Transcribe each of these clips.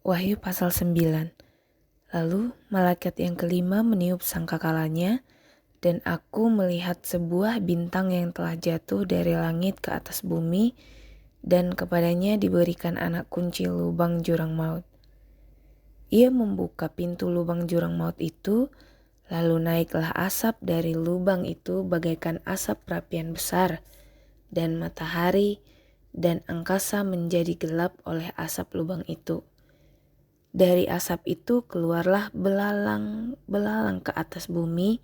Wahyu pasal 9. Lalu malaikat yang kelima meniup sangkakalanya, dan aku melihat sebuah bintang yang telah jatuh dari langit ke atas bumi, dan kepadanya diberikan anak kunci lubang jurang maut. Ia membuka pintu lubang jurang maut itu, lalu naiklah asap dari lubang itu bagaikan asap perapian besar, dan matahari dan angkasa menjadi gelap oleh asap lubang itu. Dari asap itu keluarlah belalang ke atas bumi,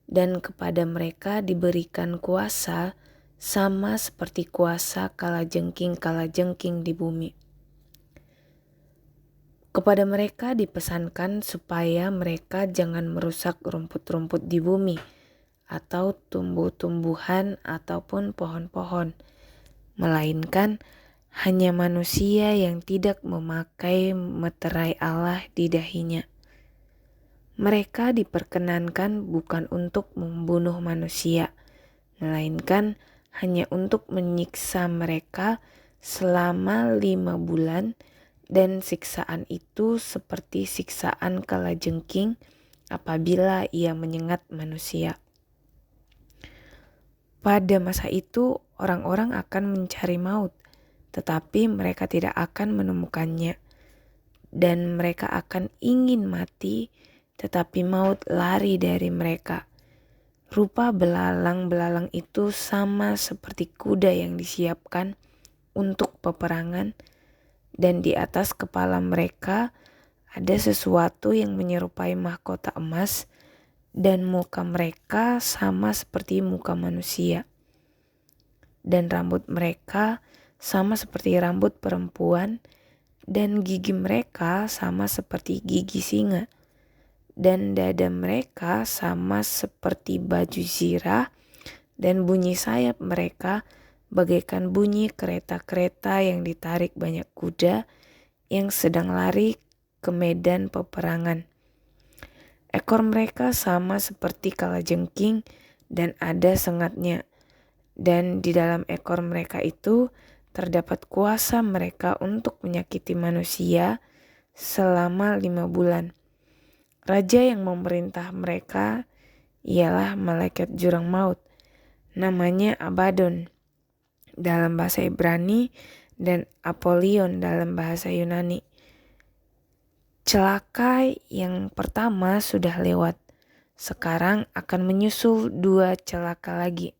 dan kepada mereka diberikan kuasa sama seperti kuasa kalajengking di bumi. Kepada mereka dipesankan supaya mereka jangan merusak rumput-rumput di bumi, atau tumbuh-tumbuhan ataupun pohon-pohon, melainkan hanya manusia yang tidak memakai meterai Allah di dahinya. Mereka diperkenankan bukan untuk membunuh manusia, melainkan hanya untuk menyiksa mereka selama 5 bulan, dan siksaan itu seperti siksaan kalajengking apabila ia menyengat manusia. Pada masa itu orang-orang akan mencari maut, tetapi mereka tidak akan menemukannya, dan mereka akan ingin mati, tetapi maut lari dari mereka. Rupa belalang-belalang itu sama seperti kuda yang disiapkan untuk peperangan, dan di atas kepala mereka ada sesuatu yang menyerupai mahkota emas, dan muka mereka sama seperti muka manusia, dan rambut mereka sama seperti rambut perempuan, dan gigi mereka sama seperti gigi singa, dan dada mereka sama seperti baju zirah, dan bunyi sayap mereka bagaikan bunyi kereta-kereta yang ditarik banyak kuda yang sedang lari ke medan peperangan. Ekor mereka sama seperti kalajengking dan ada sengatnya, dan di dalam ekor mereka itu terdapat kuasa mereka untuk menyakiti manusia selama 5 bulan. Raja yang memerintah mereka ialah malaikat jurang maut, namanya Abaddon dalam bahasa Ibrani dan Apollyon dalam bahasa Yunani. Celaka yang pertama sudah lewat, sekarang akan menyusul 2 celaka lagi.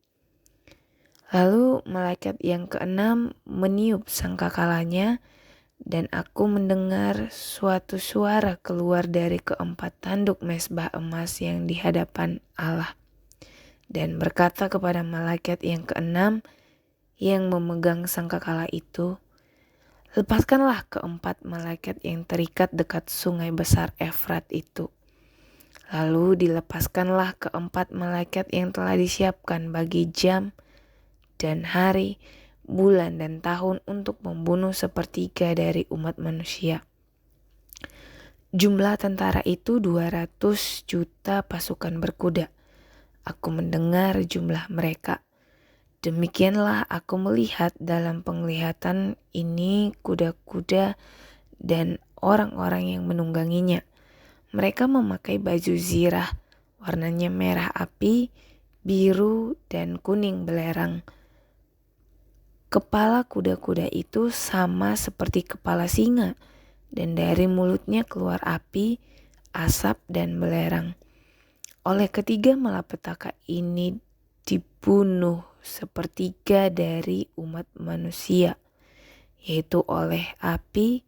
Lalu malaikat yang keenam meniup sangkakalanya, dan aku mendengar suatu suara keluar dari keempat tanduk mezbah emas yang di hadapan Allah, dan berkata kepada malaikat yang keenam yang memegang sangkakala itu, "Lepaskanlah keempat malaikat yang terikat dekat sungai besar Efrat itu." Lalu dilepaskanlah keempat malaikat yang telah disiapkan bagi jam dan hari, bulan dan tahun untuk membunuh sepertiga dari umat manusia. Jumlah tentara itu 200 juta pasukan berkuda. Aku mendengar jumlah mereka. Demikianlah aku melihat dalam penglihatan ini kuda-kuda dan orang-orang yang menungganginya. Mereka memakai baju zirah, warnanya merah api, biru dan kuning belerang. Kepala kuda-kuda itu sama seperti kepala singa, dan dari mulutnya keluar api, asap dan belerang. Oleh ketiga malapetaka ini dibunuh sepertiga dari umat manusia, yaitu oleh api,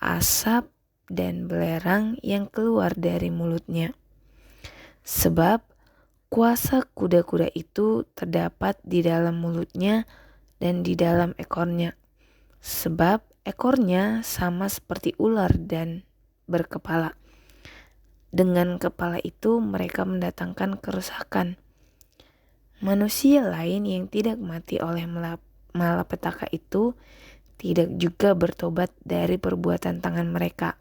asap dan belerang yang keluar dari mulutnya. Sebab kuasa kuda-kuda itu terdapat di dalam mulutnya dan di dalam ekornya, sebab ekornya sama seperti ular dan berkepala. Dengan kepala itu mereka mendatangkan kerusakan. Manusia lain yang tidak mati oleh malapetaka itu tidak juga bertobat dari perbuatan tangan mereka.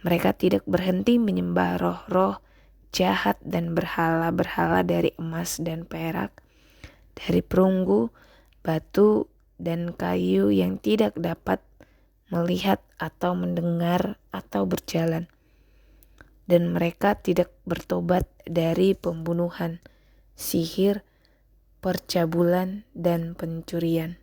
Mereka tidak berhenti menyembah roh-roh jahat dan berhala-berhala dari emas dan perak, dari perunggu, batu dan kayu yang tidak dapat melihat atau mendengar atau berjalan. Dan mereka tidak bertobat dari pembunuhan, sihir, percabulan, dan pencurian.